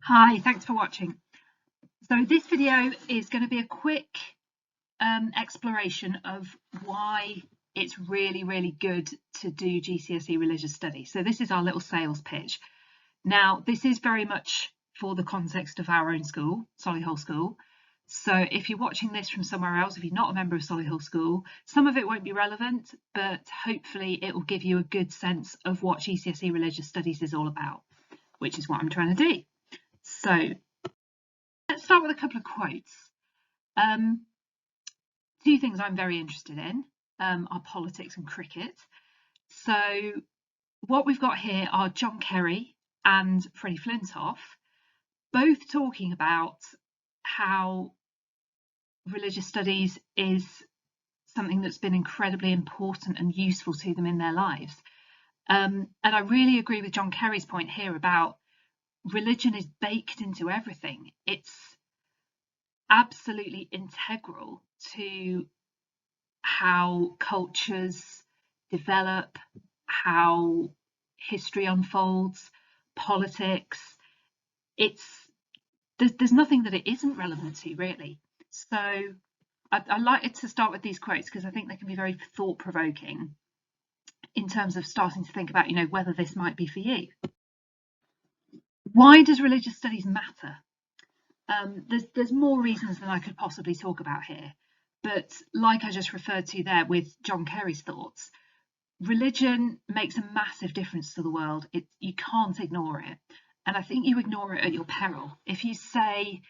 Hi, thanks for watching. So this video is going to be a quick exploration of why it's really good to do GCSE religious studies. So this is our little sales pitch. Now, this is very much for the context of our own school, Solihull School. So if you're watching this from somewhere else, if you're not a member of Solihull School, some of it won't be relevant, but hopefully it will give you a good sense of what GCSE religious studies is all about, which is what I'm trying to do. So let's start with a couple of quotes. Two things I'm very interested in are politics and cricket. So what we've got here are John Kerry and Freddie Flintoff, both talking about how religious studies is something that's been incredibly important and useful to them in their lives. And I really agree with John Kerry's point here about religion is baked into everything. It's absolutely integral to how cultures develop, how history unfolds, politics. There's nothing that it isn't relevant to, really. So I like it to start with these quotes because I think they can be very thought-provoking in terms of starting to think about, whether this might be for you. Why does religious studies matter? There's more reasons than I could possibly talk about here, but like I just referred to there with John Kerry's thoughts, religion makes a massive difference to the world. You can't ignore it, and I think you ignore it at your peril. If you say,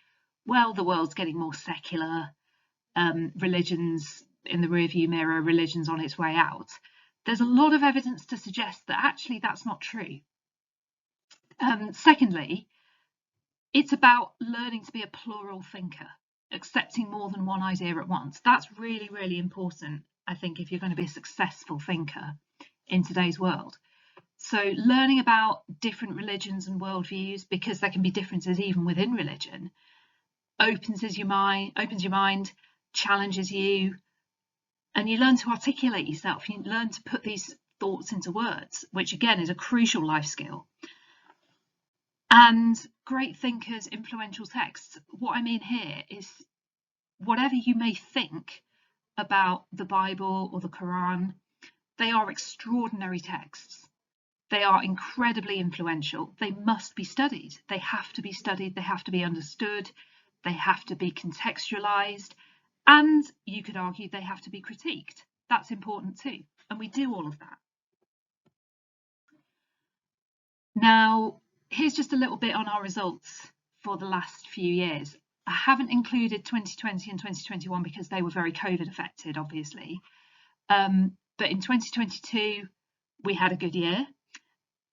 well, the world's getting more secular, religion's in the rearview mirror, religion's on its way out, there's a lot of evidence to suggest that actually that's not true. Secondly, it's about learning to be a plural thinker, accepting more than one idea at once. That's really important, I think, if you're going to be a successful thinker in today's world. So learning about different religions and worldviews, because there can be differences even within religion, opens your mind, challenges you, and you learn to articulate yourself. You learn to put these thoughts into words, which again is a crucial life skill. And great thinkers, influential texts. What I mean here is whatever you may think about the Bible or the Quran, they are extraordinary texts. They are incredibly influential. They must be studied. They have to be studied. They have to be understood. They have to be contextualized. And you could argue they have to be critiqued. That's important too. And we do all of that. Now, here's just a little bit on our results for the last few years. I haven't included 2020 and 2021 because they were very COVID affected, obviously. But in 2022, we had a good year.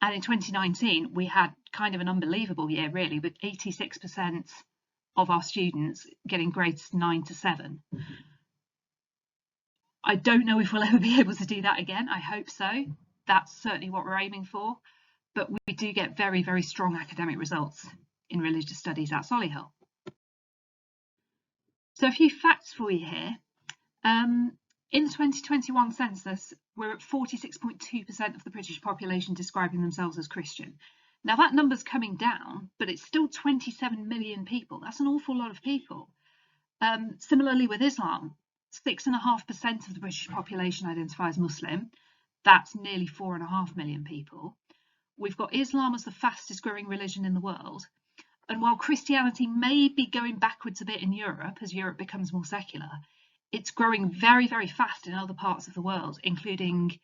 And in 2019, we had kind of an unbelievable year, really, with 86% of our students getting grades 9 to 7. I don't know if we'll ever be able to do that again. I hope so. That's certainly what we're aiming for. But we do get very strong academic results in religious studies at Solihull. So a few facts for you here. In the 2021 census, we're at 46.2% of the British population describing themselves as Christian. Now that number's coming down, but it's still 27 million people. That's an awful lot of people. Similarly with Islam, 6.5% of the British population identify as Muslim. That's nearly 4.5 million people. We've got Islam as the fastest growing religion in the world. And while Christianity may be going backwards a bit in Europe as Europe becomes more secular, it's growing very fast in other parts of the world, including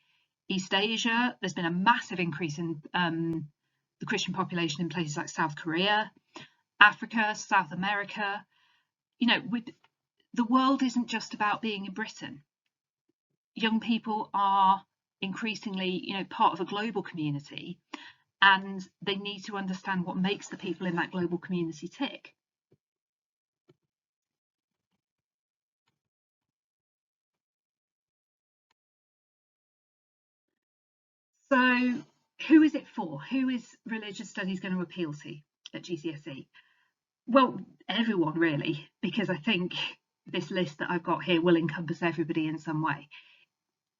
East Asia. There's been a massive increase in the Christian population in places like South Korea, Africa, South America. The world isn't just about being in Britain. Young people are increasingly, part of a global community, and they need to understand what makes the people in that global community tick. So who is it for? Who is religious studies going to appeal to at GCSE? Well, everyone really, because I think this list that I've got here will encompass everybody in some way.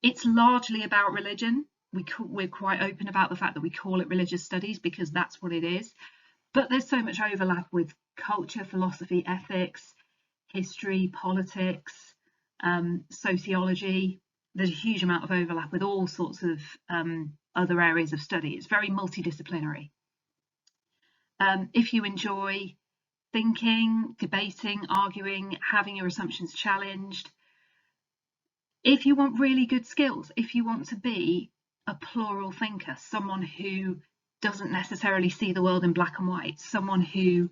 It's largely about religion. We're quite open about the fact that we call it religious studies because that's what it is. But there's so much overlap with culture, philosophy, ethics, history, politics, sociology. There's a huge amount of overlap with all sorts of other areas of study. It's very multidisciplinary. If you enjoy thinking, debating, arguing, having your assumptions challenged, if you want really good skills, if you want to be a plural thinker, someone who doesn't necessarily see the world in black and white, someone who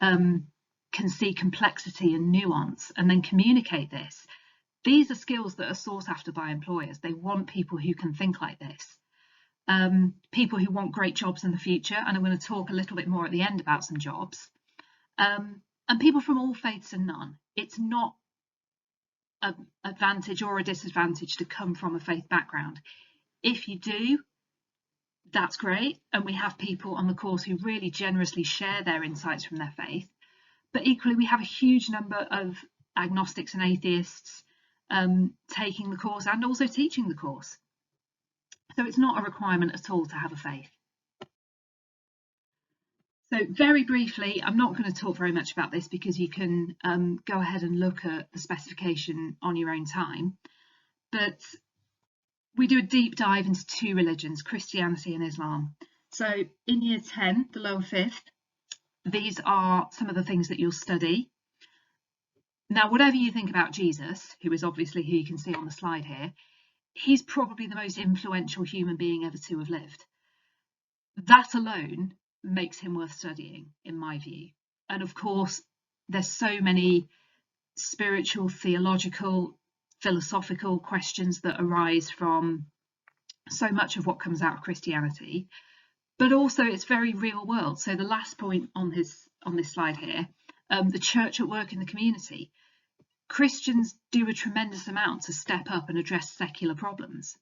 can see complexity and nuance and then communicate this, these are skills that are sought after by employers. They want people who can think like this. People who want great jobs in the future, and I'm going to talk a little bit more at the end about some jobs, and people from all faiths and none. It's not an advantage or a disadvantage to come from a faith background. If you do, that's great, and we have people on the course who really generously share their insights from their faith, but equally we have a huge number of agnostics and atheists taking the course and also teaching the course. So it's not a requirement at all to have a faith. So very briefly, I'm not going to talk very much about this because you can go ahead and look at the specification on your own time, but we do a deep dive into two religions, Christianity and Islam. So in year 10, the lower fifth, these are some of the things that you'll study. Now, whatever you think about Jesus, who is obviously who you can see on the slide here, he's probably the most influential human being ever to have lived. That alone makes him worth studying, in my view. And of course, there's so many spiritual, theological, philosophical questions that arise from so much of what comes out of Christianity, but also it's very real world. So the last point on this slide here, the church at work in the community. Christians do a tremendous amount to step up and address secular problems.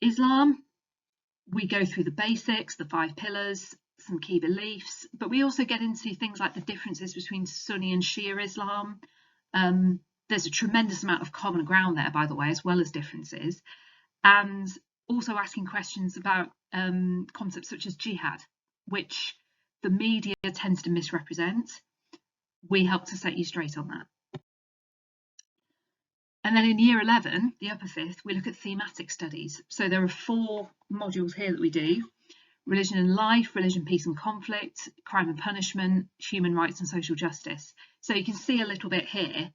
Islam, we go through the basics, the 5 pillars, some key beliefs, but we also get into things like the differences between Sunni and Shia Islam. There's a tremendous amount of common ground there, by the way, as well as differences, and also asking questions about concepts such as jihad, which the media tends to misrepresent. We help to set you straight on that. And then in year 11, the upper fifth, we look at thematic studies. So there are 4 modules here that we do: religion and life, religion, peace and conflict, crime and punishment, human rights and social justice. So you can see a little bit here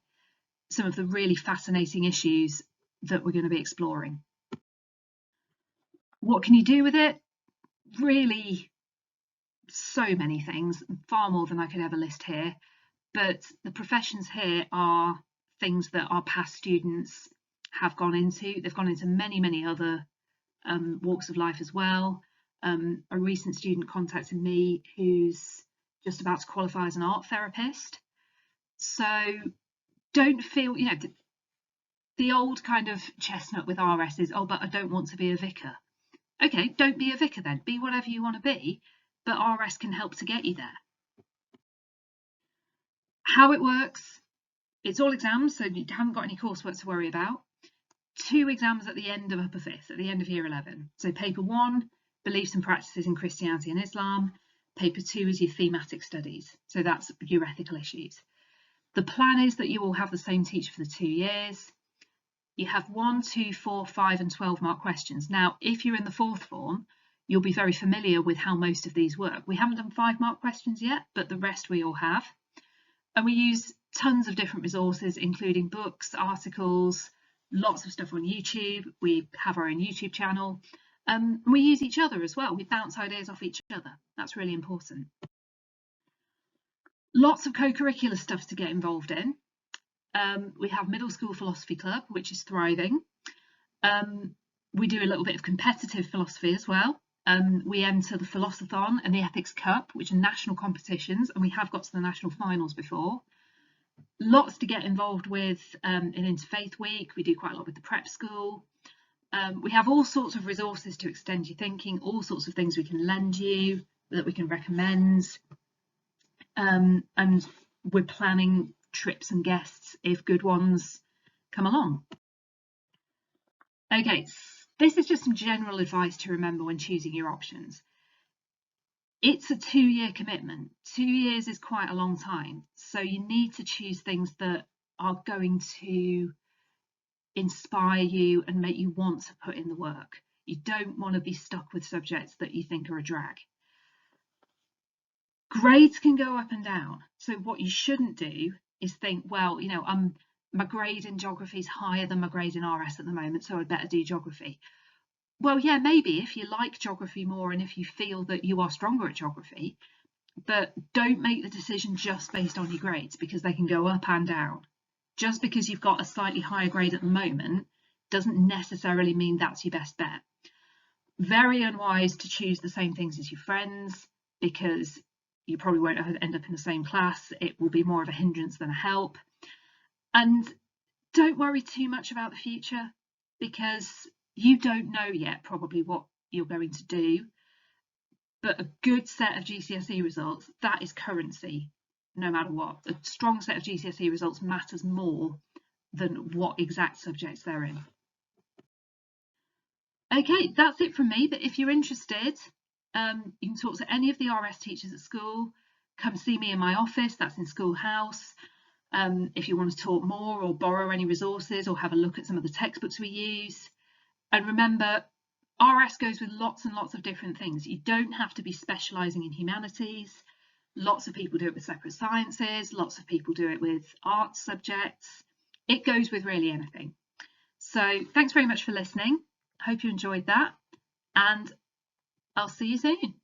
some of the really fascinating issues that we're going to be exploring. What can you do with it? Really, so many things, far more than I could ever list here. But the professions here are things that our past students have gone into. They've gone into many, many other walks of life as well. A recent student contacted me who's just about to qualify as an art therapist. So don't feel, you know, the old kind of chestnut with RS is, oh, but I don't want to be a vicar. Okay, don't be a vicar then. Be whatever you want to be, but RS can help to get you there. How it works, it's all exams, so you haven't got any coursework to worry about. 2 exams at the end of upper fifth, at the end of year 11. So paper 1, beliefs and practices in Christianity and Islam. Paper 2 is your thematic studies. So that's your ethical issues. The plan is that you will have the same teacher for the 2 years. You have 1, 2, 4, 5 and 12 mark questions. Now, if you're in the 4th form, you'll be very familiar with how most of these work. We haven't done 5 mark questions yet, but the rest we all have. And we use tons of different resources, including books, articles, lots of stuff on YouTube. We have our own YouTube channel. We use each other as well. We bounce ideas off each other. That's really important. Lots of co-curricular stuff to get involved in. We have Middle School Philosophy Club, which is thriving. We do a little bit of competitive philosophy as well. We enter the Philosophathon and the Ethics Cup, which are national competitions, and we have got to the national finals before. Lots to get involved with in Interfaith Week. We do quite a lot with the prep school. We have all sorts of resources to extend your thinking, all sorts of things we can lend you, that we can recommend. And we're planning trips and guests if good ones come along. Okay, this is just some general advice to remember when choosing your options. It's a 2-year commitment. 2 years is quite a long time. So you need to choose things that are going to inspire you and make you want to put in the work. You don't want to be stuck with subjects that you think are a drag. Grades can go up and down. So what you shouldn't do is think, well, you know, my grade in geography is higher than my grade in RS at the moment, so I'd better do geography. Well, yeah, maybe if you like geography more and if you feel that you are stronger at geography, but don't make the decision just based on your grades, because they can go up and down. Just because you've got a slightly higher grade at the moment doesn't necessarily mean that's your best bet. Very unwise to choose the same things as your friends, because you probably won't end up in the same class. It will be more of a hindrance than a help. And don't worry too much about the future, because you don't know yet probably what you're going to do. But a good set of GCSE results, that is currency, no matter what. A strong set of GCSE results matters more than what exact subjects they're in. Okay, that's it from me. But if you're interested, you can talk to any of the RS teachers at school. Come see me in my office, that's in Schoolhouse. If you want to talk more or borrow any resources or have a look at some of the textbooks we use. And remember, RS goes with lots and lots of different things. You don't have to be specialising in humanities. Lots of people do it with separate sciences. Lots of people do it with arts subjects. It goes with really anything. So thanks very much for listening. Hope you enjoyed that, and I'll see you soon.